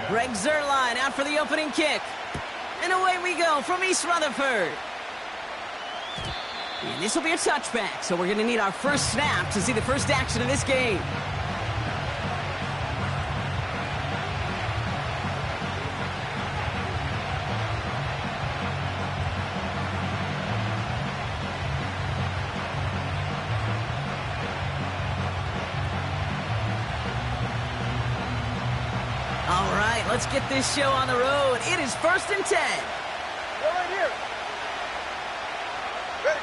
Greg Zerline out for the opening kick. And away we go from East Rutherford. And this will be a touchback, so we're going to need our first snap to see the first action of this game. All right, let's get this show on the road. It is 1st and 10. Right here. Ready.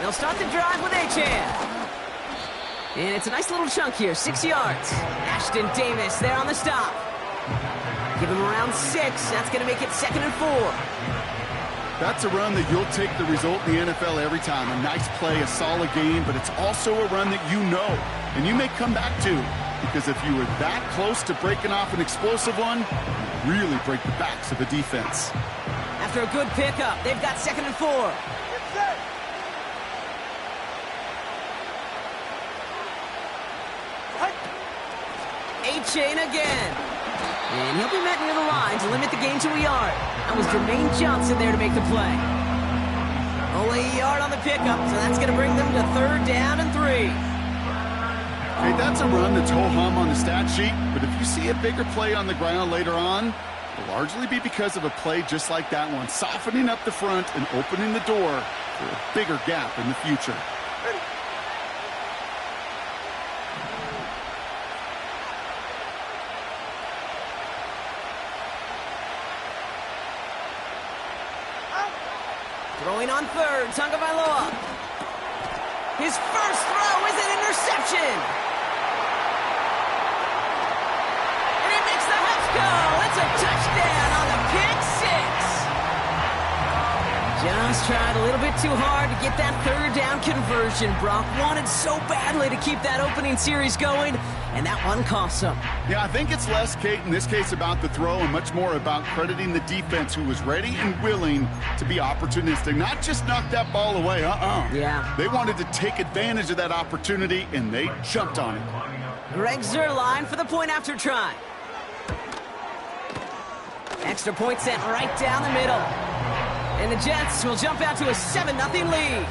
They'll start the drive with Achan. And it's a nice little chunk here, 6 yards. Ashton Davis there on the stop. Give him around 6. That's going to make it 2nd and 4. That's a run that you'll take the result in the NFL every time. A nice play, a solid game, but it's also a run that you know, and you may come back to. Because if you were that close to breaking off an explosive one, you really break the backs of the defense. After a good pickup, they've got 2nd and 4. Get set. Achan again. And he'll be met near the line to limit the gain to a yard. That was Jermaine Johnson there to make the play. Only a yard on the pickup, so that's going to bring them to 3rd down and 3. Hey, that's a run that's ho-hum on the stat sheet, but if you see a bigger play on the ground later on, it'll largely be because of a play just like that one, softening up the front and opening the door for a bigger gap in the future. Ready. Throwing on 3rd, Tagovailoa. His first throw is an interception. It's a touchdown on the pick 6. Just tried a little bit too hard to get that 3rd down conversion. Brock wanted so badly to keep that opening series going, and that one cost him. Yeah, I think it's less, Kate, in this case about the throw and much more about crediting the defense who was ready and willing to be opportunistic. Not just knock that ball away, Yeah. They wanted to take advantage of that opportunity, and they jumped on it. Greg Zerline for the point after try. Extra point sent right down the middle. And the Jets will jump out to a 7-0 lead.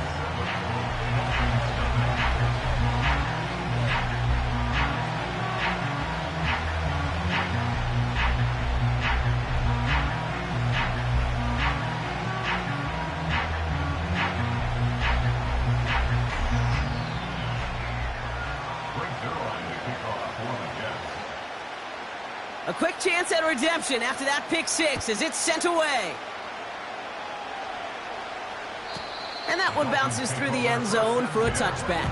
A quick chance at redemption after that pick 6 as it's sent away. And that one bounces through the end zone for a touchback.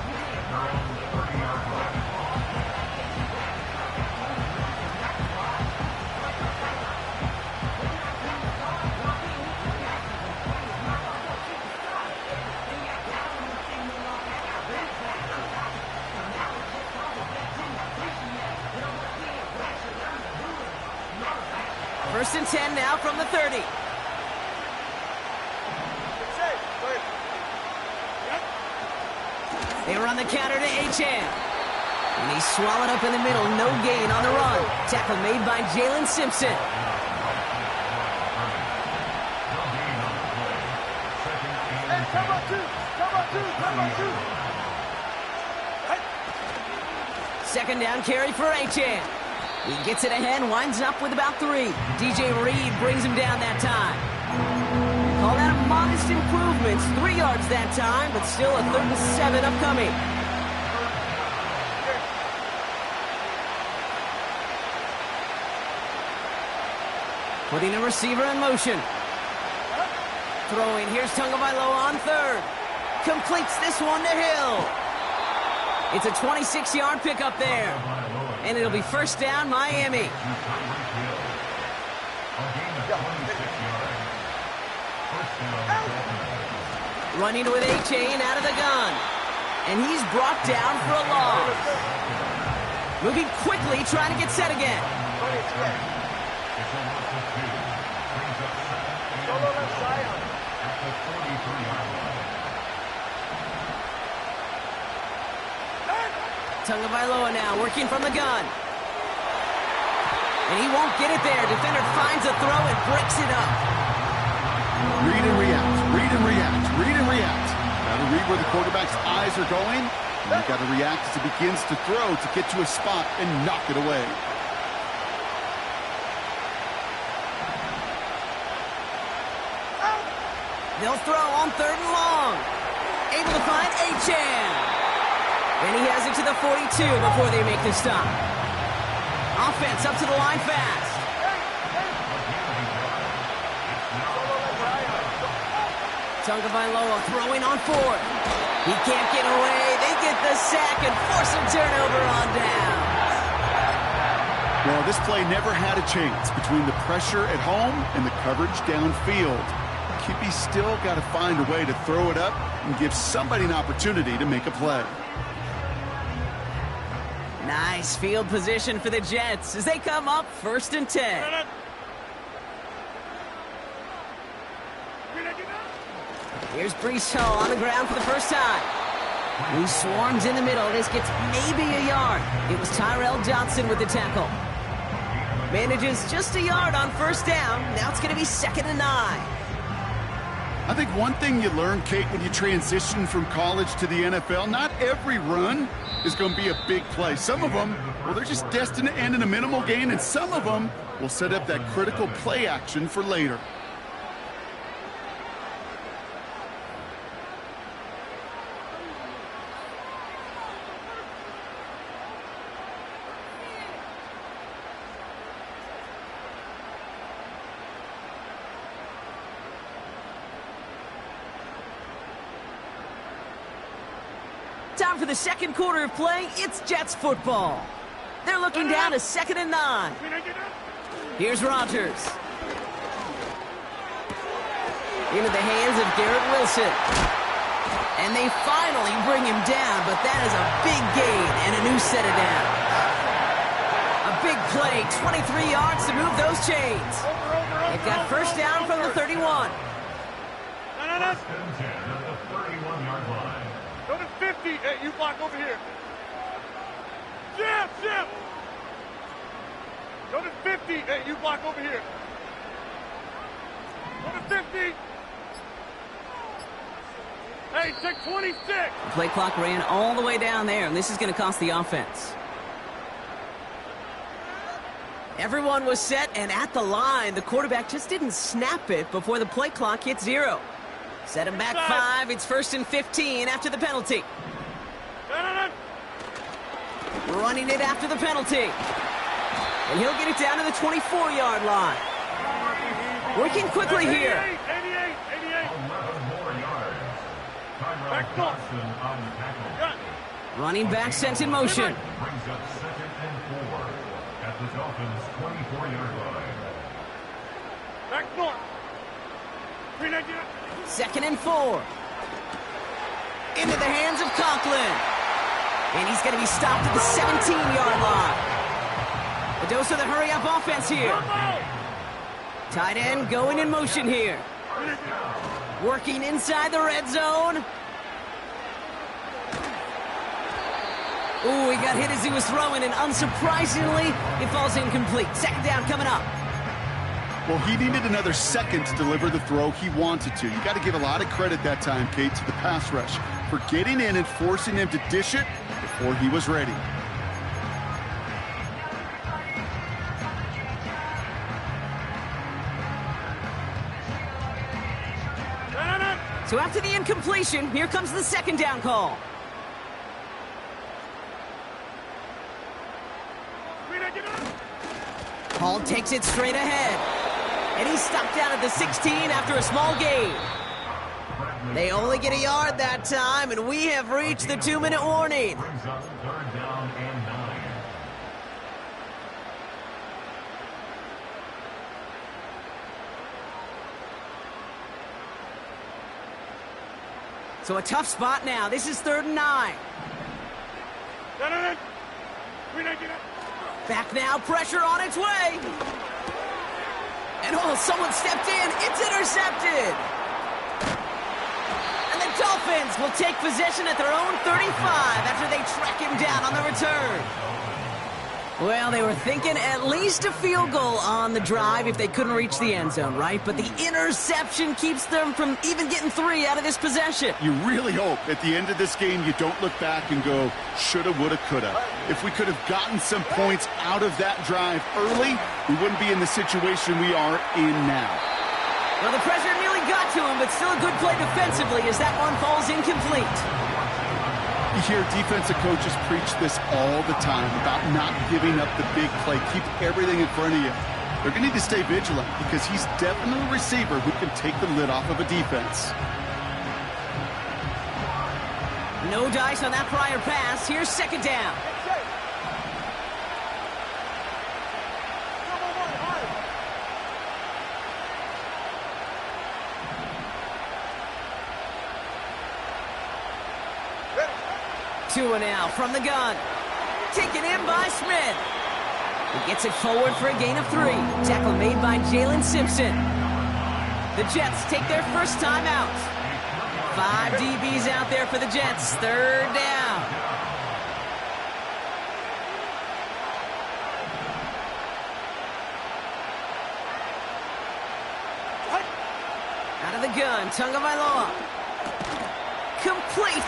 First and 10 now from the 30. They run the counter to Achan. And he's swallowed up in the middle. No gain on the run. Tackle made by Jalen Simpson. Second down carry for Achan. He gets it ahead, winds up with about 3. DJ Reed brings him down that time. Call that a modest improvement. 3 yards that time, but still a 3rd and 7 upcoming. Putting a receiver in motion. Throwing, here's Tagovailoa on 3rd. Completes this one to Hill. It's a 26-yard pickup there. And it'll be first down, Miami. Running with Achan out of the gun. And he's brought down for a loss. Moving quickly, trying to get set again. Tagovailoa now working from the gun. And he won't get it there. Defender finds a throw and breaks it up. Read and react, read and react, read and react. Got to read where the quarterback's eyes are going. And you got to react as he begins to throw to get to a spot and knock it away. They'll throw on 3rd and long. Able to find Achane. And he has it to the 42 before they make the stop. Offense up to the line fast. Tagovailoa throwing on 4th. He can't get away. They get the sack and force a turnover on down. Well, this play never had a chance between the pressure at home and the coverage downfield. QB's still got to find a way to throw it up and give somebody an opportunity to make a play. Nice field position for the Jets as they come up 1st and 10. Here's Breece Hall on the ground for the first time. He swarms in the middle. This gets maybe a yard. It was Tyrell Johnson with the tackle. Manages just a yard on 1st down. Now it's going to be 2nd and 9. I think one thing you learn, Kate, when you transition from college to the NFL, not every run is going to be a big play. Some of them, well, they're just destined to end in a minimal gain, and some of them will set up that critical play action for later. Time for the 2nd quarter of play. It's Jets football. They're looking down to 2nd and 9. Here's Rodgers. Into the hands of Garrett Wilson. And they finally bring him down, but that is a big gain and a new set of downs. A big play, 23 yards to move those chains. They've got 1st down from the 31. Go to 50. Hey, you block over here. Jim! Go to 50. Hey, you block over here. Go to 50. Hey, take 26. The play clock ran all the way down there, and this is going to cost the offense. Everyone was set and at the line. The quarterback just didn't snap it before the play clock hit 0. Set him back 5. It's 1st and 15 after the penalty. Running it after the penalty. And he'll get it down to the 24-yard line. Working quickly here. 88. Running back sent in motion. Brings up 2nd and 4 at the Dolphins' 24-yard line. Back north. 2nd and 4. Into the hands of Conklin. And he's going to be stopped at the 17-yard line. A dose of the hurry-up offense here. Tight end going in motion here. Working inside the red zone. Ooh, he got hit as he was throwing, and unsurprisingly, it falls incomplete. 2nd down coming up. Well, he needed another second to deliver the throw he wanted to. You got to give a lot of credit that time, Kate, to the pass rush for getting in and forcing him to dish it before he was ready. So after the incompletion, here comes the 2nd down call. Hall takes it straight ahead. And he's stopped down at the 16 after a small gain. They only get a yard that time, and we have reached the 2-minute warning. Brings up 3rd down and 9. So a tough spot now. This is 3rd and 9. Back now, pressure on its way. And oh, someone stepped in. It's intercepted. And the Dolphins will take possession at their own 35 after they track him down on the return. Well, they were thinking at least a field goal on the drive if they couldn't reach the end zone, right? But the interception keeps them from even getting 3 out of this possession. You really hope at the end of this game you don't look back and go, shoulda, woulda, coulda. If we could have gotten some points out of that drive early, we wouldn't be in the situation we are in now. Well, the pressure nearly got to him, but still a good play defensively as that one falls incomplete. You hear defensive coaches preach this all the time about not giving up the big play. Keep everything in front of you. They're going to need to stay vigilant because he's definitely a receiver who can take the lid off of a defense. No dice on that prior pass. Here's second down. 2-0 from the gun. Taken in by Smith. He gets it forward for a gain of 3. Tackle made by Jalen Simpson. The Jets take their first time out. 5 DBs out there for the Jets. Third down. Out of the gun, Tagovailoa. Complete.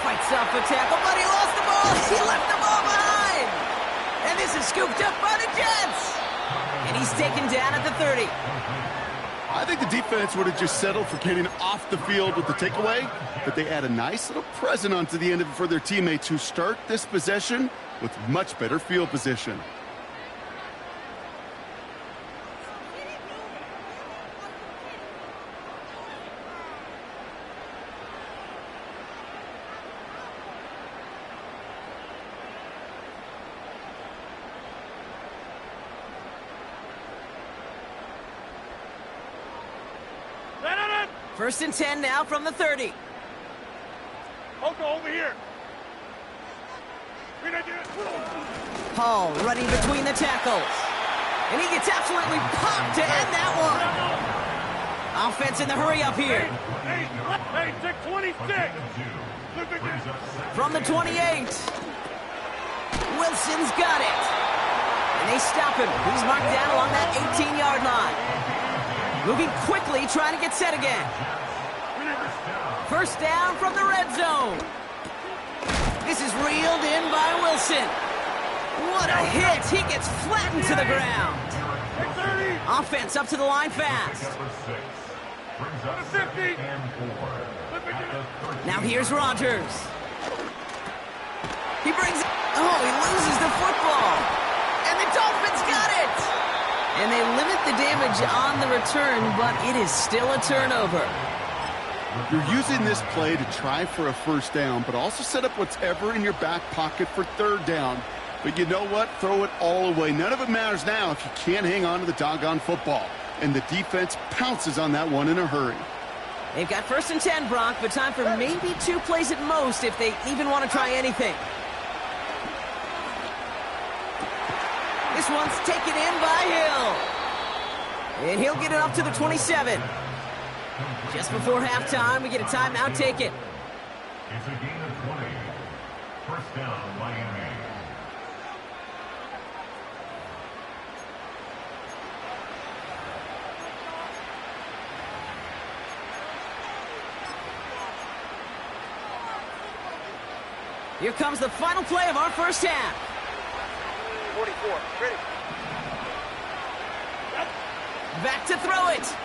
Fights off a tackle, but he lost the ball. He left the ball behind. And this is scooped up by the Jets. And he's taken down at the 30. I think the defense would have just settled for getting off the field with the takeaway, but they add a nice little present onto the end of it for their teammates who start this possession with much better field position. First and 10 now from the 30. Oko, over here. Hall running between the tackles. And he gets absolutely popped to end that one. Offense in the hurry up here. Hey, take 26. From the 28. Wilson's got it. And they stop him. He's marked down along that 18-yard line. Moving quickly, trying to get set again. First down from the red zone. This is reeled in by Wilson. What a hit. He gets flattened to the ground. Offense up to the line fast. Now here's Rodgers. He brings it. Oh, he loses the football. And the Dolphins got it. And they limit the damage on the return, but it is still a turnover. You're using this play to try for a first down, but also set up whatever in your back pocket for third down. But you know what? Throw it all away. None of it matters now if you can't hang on to the doggone football. And the defense pounces on that one in a hurry. They've got first and 10, Brock, but time for maybe 2 plays at most if they even want to try anything. This one's taken in by Hill. And he'll get it up to the 27. Just before halftime, we get a timeout. Take it. It's a gain of 20. First down, Miami. Here comes the final play of our first half. 44, ready. Back to throw it.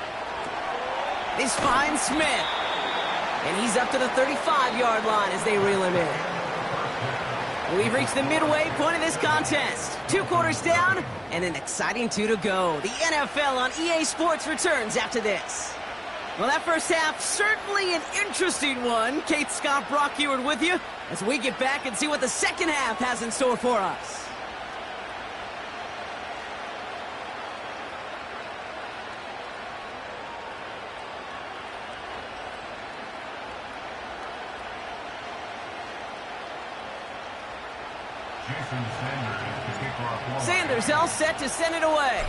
This finds Smith. And he's up to the 35-yard line as they reel him in. We've reached the midway point of this contest. 2 quarters down and an exciting 2 to go. The NFL on EA Sports returns after this. Well, that first half, certainly an interesting one. Kate, Scott, Brock Ewart with you as we get back and see what the second half has in store for us. Sanders all set to send it away.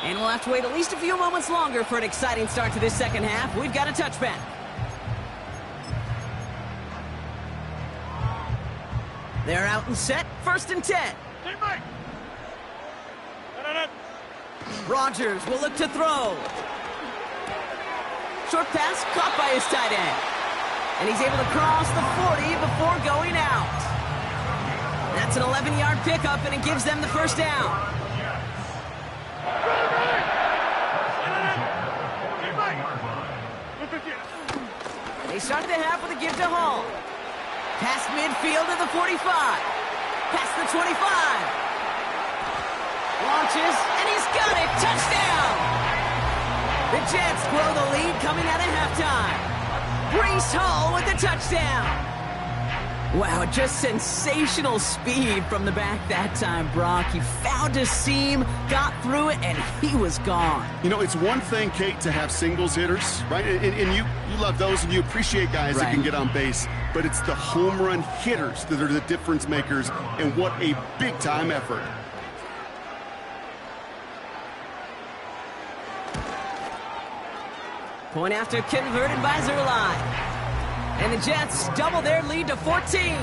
And we'll have to wait at least a few moments longer for an exciting start to this second half. We've got a touchback. They're out and set, 1st and 10. Teammate. Rodgers will look to throw. Short pass caught by his tight end. And he's able to cross the 40 before going out. That's an 11-yard pickup, and it gives them the 1st down. They started the half with a give to Hall. Past midfield to the 45. Past the 25. Launches, and he's got it. Touchdown! The Jets grow the lead coming out of halftime. Breece Hall with the touchdown. Wow, just sensational speed from the back that time, Brock. He found a seam, got through it, and he was gone. You know, it's one thing, Kate, to have singles hitters, right? And you love those, and you appreciate guys that can get on base. But it's the home run hitters that are the difference makers, and what a big-time effort. Point after converted by Zerline. And the Jets double their lead to 14.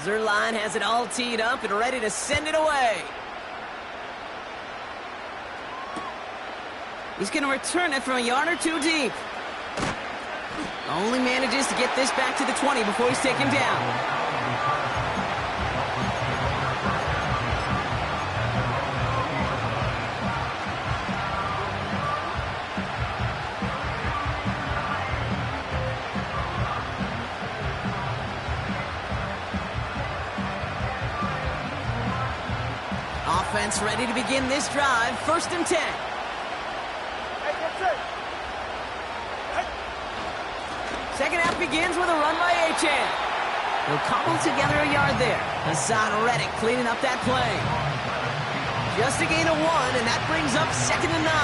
Zerline has it all teed up and ready to send it away. He's going to return it from a yard or two deep. Only manages to get this back to the 20 before he's taken down. Offense ready to begin this drive. 1st and 10. Second half begins with a run by Achane. He'll cobble together a yard there. Hassan Reddick cleaning up that play. Just a gain of 1, and that brings up 2nd and 9.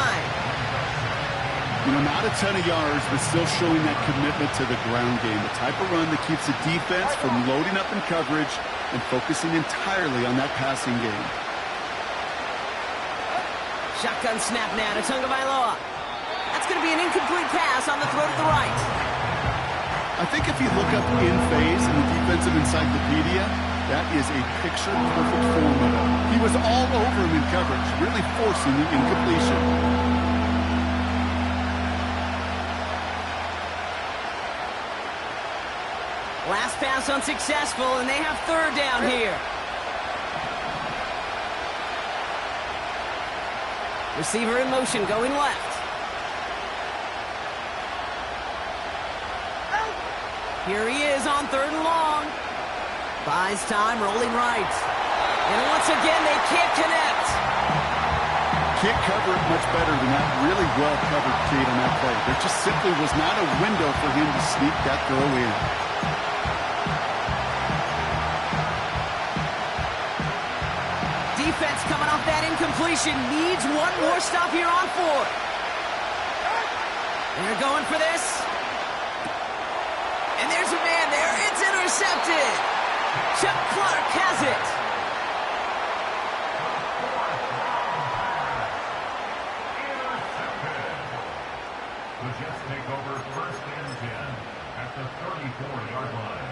You know, not a ton of yards, but still showing that commitment to the ground game. The type of run that keeps the defense from loading up in coverage and focusing entirely on that passing game. Shotgun snap now to Tagovailoa. That's going to be an incomplete pass on the throw to the right. I think if you look up in phase in the defensive encyclopedia, that is a picture-perfect formula. He was all over him in coverage, really forcing the incompletion. Last pass unsuccessful, and they have 3rd down here. Receiver in motion, going left. Here he is on 3rd and long. Buys time, rolling right. And once again, they can't connect. Can't cover it much better than that. Really well covered, Kate, on that play. There just simply was not a window for him to sneak that throw in. Defense coming off that incompletion needs one more stop here on 4th. They're going for this. And there's a man there. It's intercepted. Chuck Clark has it. The Jets take over 1st and 10 at the 34-yard line.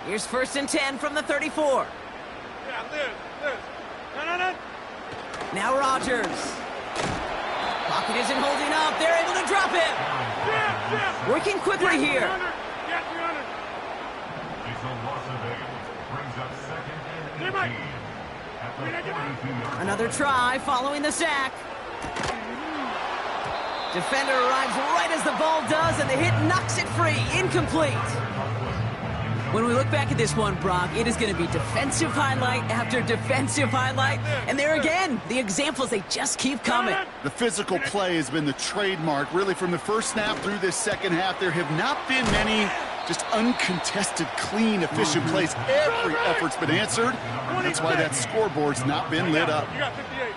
Here's 1st and 10 from the 34. Yeah, Liz. No. Now Rodgers. Pocket isn't holding up. They're able to drop him. Yeah. Working quickly here. Yeah, 300. It's a loss of 8. Brings up 2nd and 18 at the 42-yard Another try following the sack. Defender arrives right as the ball does, and the hit knocks it free. Incomplete. When we look back at this one, Brock, it is going to be defensive highlight after defensive highlight. And there again, the examples, they just keep coming. The physical play has been the trademark, really, from the first snap through this second half. There have not been many just uncontested, clean, efficient plays. Every effort's been answered. And that's why that scoreboard's not been lit up. You got 58. A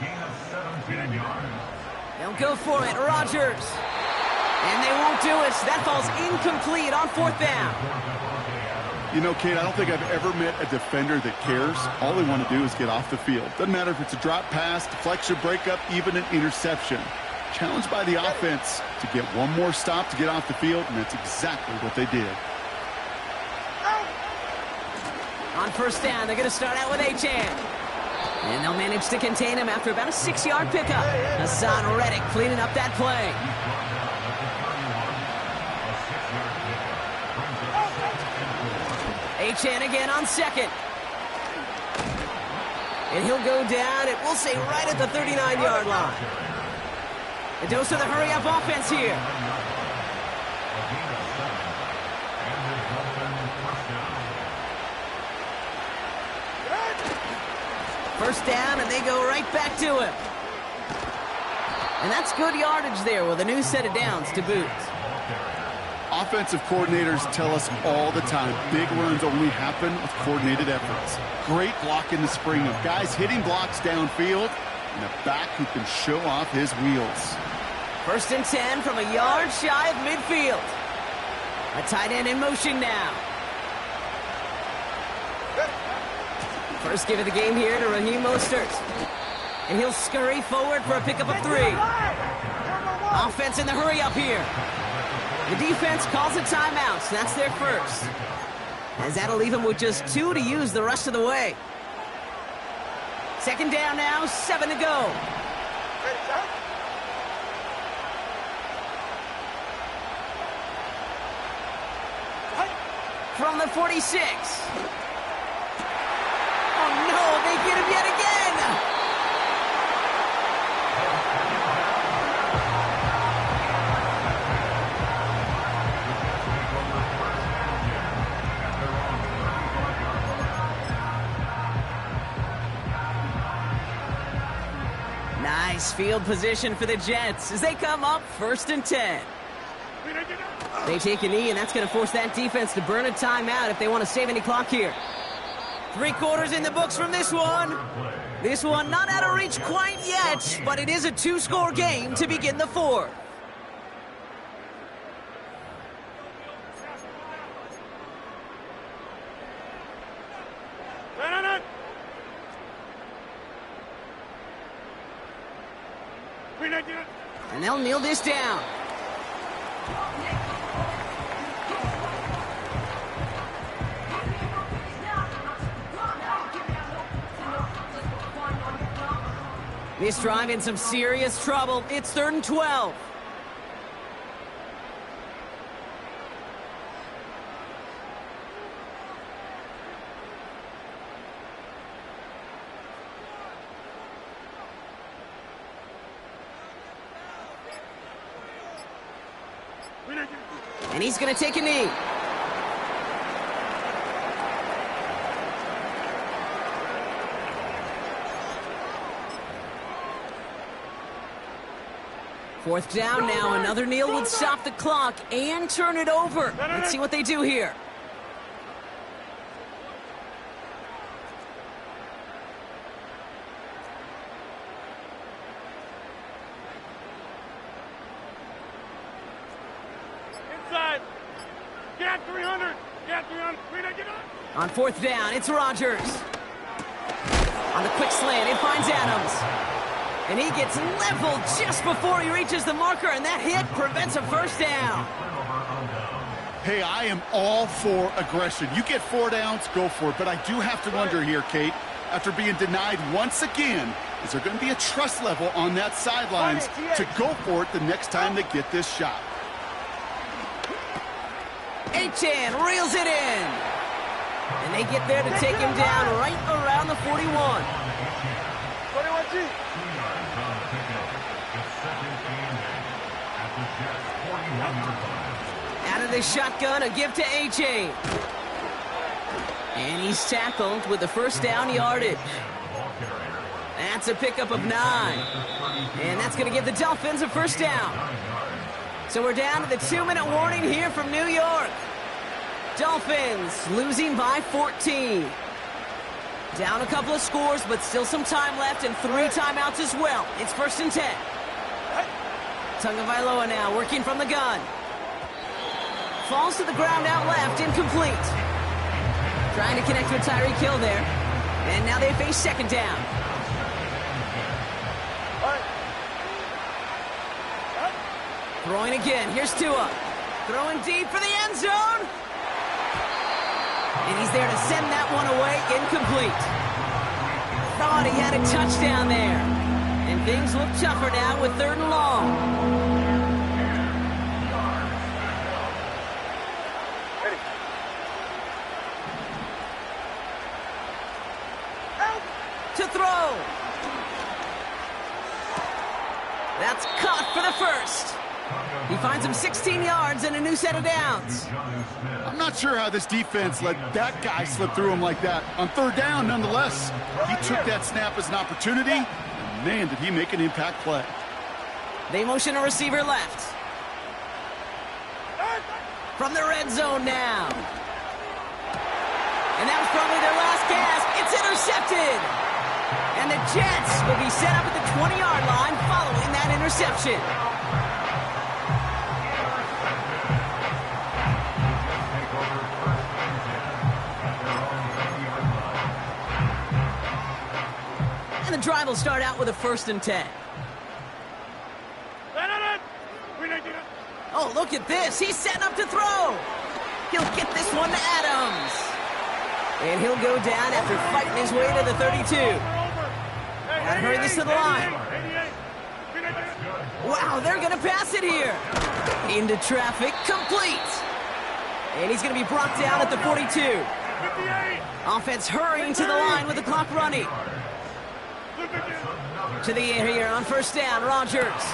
gain of 17 yards. They'll go for it. Rodgers. And they won't do it. That falls incomplete on 4th down. You know, Kate, I don't think I've ever met a defender that cares. All they want to do is get off the field. Doesn't matter if it's a drop pass, deflection, breakup, even an interception. Challenged by the offense to get one more stop to get off the field, and that's exactly what they did. On first down, they're going to start out with Achan. And they'll manage to contain him after about a 6-yard pickup. Hassan Reddick cleaning up that play. Achan again on second. And he'll go down, and we'll say right at the 39-yard line. A dose of the hurry-up offense here. First down, and they go right back to him. And that's good yardage there with a new set of downs to boot. Offensive coordinators tell us all the time, big runs only happen with coordinated efforts. Great block in the spring of guys hitting blocks downfield, and a back who can show off his wheels. First and 10 from a yard shy of midfield. A tight end in motion now. First give of the game here to Raheem Mostert. And he'll scurry forward for a pickup of 3. Offense in the hurry up here. The defense calls a timeout, so that's their first. As that'll leave them with just 2 to use the rest of the way. Second down now, 7 to go. From the 46. Oh no, they get him yet again! Nice field position for the Jets as they come up first and 10. They take a knee, and that's going to force that defense to burn a timeout if they want to save any clock here. 3 quarters in the books from this one. This one not out of reach quite yet, but it is a 2-score game to begin the 4th. And they'll kneel this down. This drive in some serious trouble. It's 3rd and 12. And he's going to take a knee. Fourth down now. Another kneel would stop the clock and turn it over. Let's see what they do here. Inside. Get 300. Get 300. On fourth down, it's Rodgers. On the quick slant, it finds Adams. And he gets leveled just before he reaches the marker, and that hit prevents a first down. Hey, I am all for aggression. You get 4 downs, go for it. But I do have to wonder here, Kate, after being denied once again, is there going to be a trust level on that sidelines to go for it the next time they get this shot? Achan reels it in. And they get there to take him down right around the 41. 41G. Out of the shotgun, a give to AJ. And he's tackled with the first down yardage. That's a pickup of 9. And that's going to give the Dolphins a first down. So we're down to the 2-minute warning here from New York. Dolphins losing by 14. Down a couple of scores, but still some time left and 3 timeouts as well. It's first and 10. Tagovailoa now working from the gun. Falls to the ground out left, incomplete. Trying to connect with Tyreek Hill there. And now they face second down. Throwing again. Here's Tua. Throwing deep for the end zone. And he's there to send that one away. Incomplete. Thought he had a touchdown there. And things look tougher now with 3rd and long. To throw. That's caught for the first. He finds him 16 yards and a new set of downs. I'm not sure how this defense let that guy slip through him like that. On 3rd down, nonetheless, he took that snap as an opportunity. And man, did he make an impact play. They motion a receiver left. From the red zone now. And that was probably their last gasp. It's intercepted. And the Jets will be set up at the 20-yard line following that interception. And the drive will start out with a 1st and 10. Oh, look at this. He's setting up to throw. He'll get this one to Adams. And he'll go down after fighting his way to the 32. Gotta hurry this to the line. Wow, they're gonna pass it here. Into traffic, complete. And he's gonna be brought down at the 42. Offense hurrying to the line with the clock running. To the air here on 1st down, Rodgers.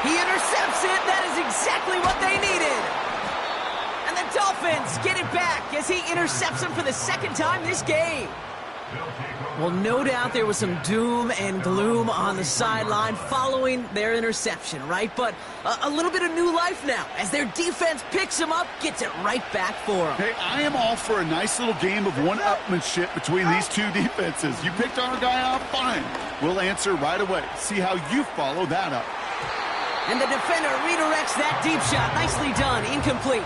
He intercepts it. That is exactly what they needed. And the Dolphins get it back as he intercepts him for the 2nd time this game. Well, no doubt there was some doom and gloom on the sideline following their interception, right? But a little bit of new life now as their defense picks him up, gets it right back for him. Hey, I am all for a nice little game of one-upmanship between these two defenses. You picked our guy off, fine. We'll answer right away. See how you follow that up. And the defender redirects that deep shot. Nicely done. Incomplete.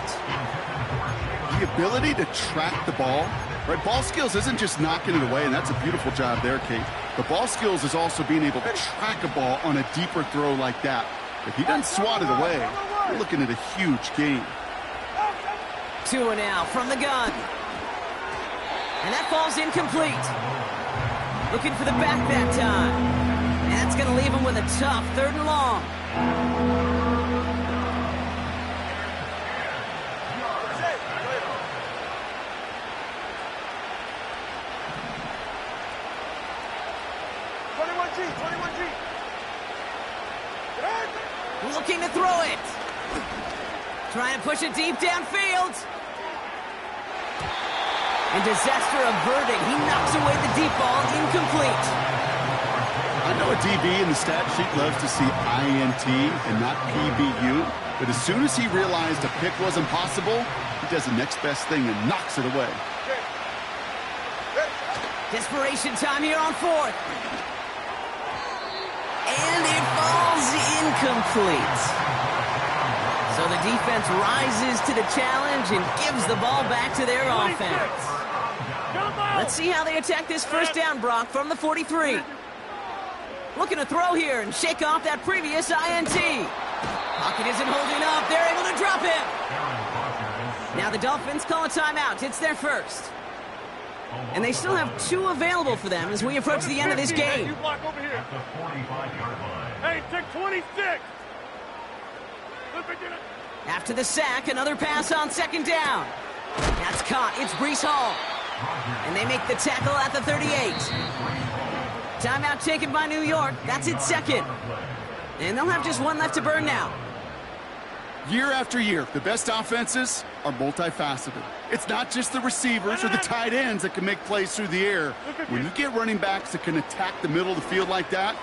The ability to track the ball. Right, ball skills isn't just knocking it away, and that's a beautiful job there, Kate. The ball skills is also being able to track a ball on a deeper throw like that. If he doesn't swat it away, we're looking at a huge game. Tua now from the gun. And that falls incomplete. Looking for the back that time. And that's going to leave him with a tough 3rd and long. Looking to throw it. Trying to push it deep downfield. And disaster averted. He knocks away the deep ball. Incomplete. I know a DB in the stat sheet loves to see INT and not PBU, but as soon as he realized a pick wasn't possible, he does the next best thing and knocks it away. Desperation time here on 4th. And it falls incomplete. So the defense rises to the challenge and gives the ball back to their offense. Let's see how they attack this 1st down, Brock, from the 43. Looking to throw here and shake off that previous INT. Pocket isn't holding up. They're able to drop him. Now the Dolphins call a timeout. It's their 1st. And they still have 2 available for them as we approach the end of this game. You block over here. Hey, take 26. After the sack, another pass on 2nd down. That's caught. It's Breece Hall. And they make the tackle at the 38. Timeout taken by New York. That's its 2nd. And they'll have just 1 left to burn now. Year after year, the best offenses are multifaceted. It's not just the receivers or the tight ends that can make plays through the air. When you get running backs that can attack the middle of the field like that,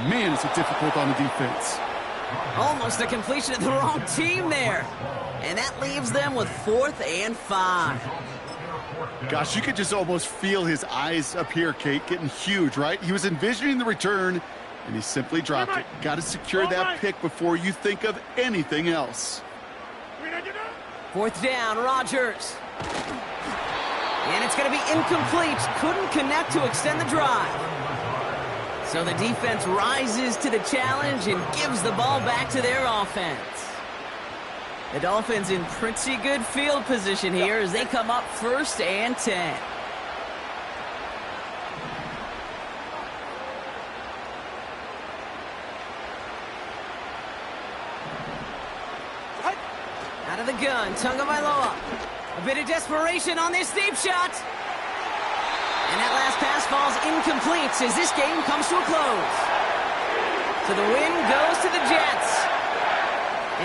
man, is it difficult on the defense. Almost a completion of the wrong team there. And that leaves them with 4th and 5. Gosh, you could just almost feel his eyes up here, Kate, getting huge, right? He was envisioning the return, and he simply dropped it. Got to secure that pick before you think of anything else. 4th down, Rodgers. And it's going to be incomplete. Couldn't connect to extend the drive. So the defense rises to the challenge and gives the ball back to their offense. The Dolphins in pretty good field position here as they come up 1st and 10. Out of the gun, Tagovailoa. A bit of desperation on this deep shot. And that last pass falls incomplete as this game comes to a close. So the win goes to the Jets.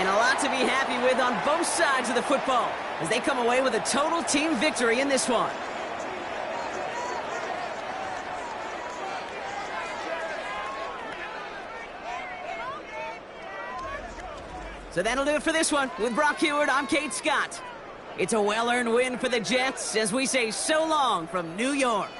And a lot to be happy with on both sides of the football as they come away with a total team victory in this one. So that'll do it for this one. With Brock Heward, I'm Kate Scott. It's a well-earned win for the Jets as we say so long from New York.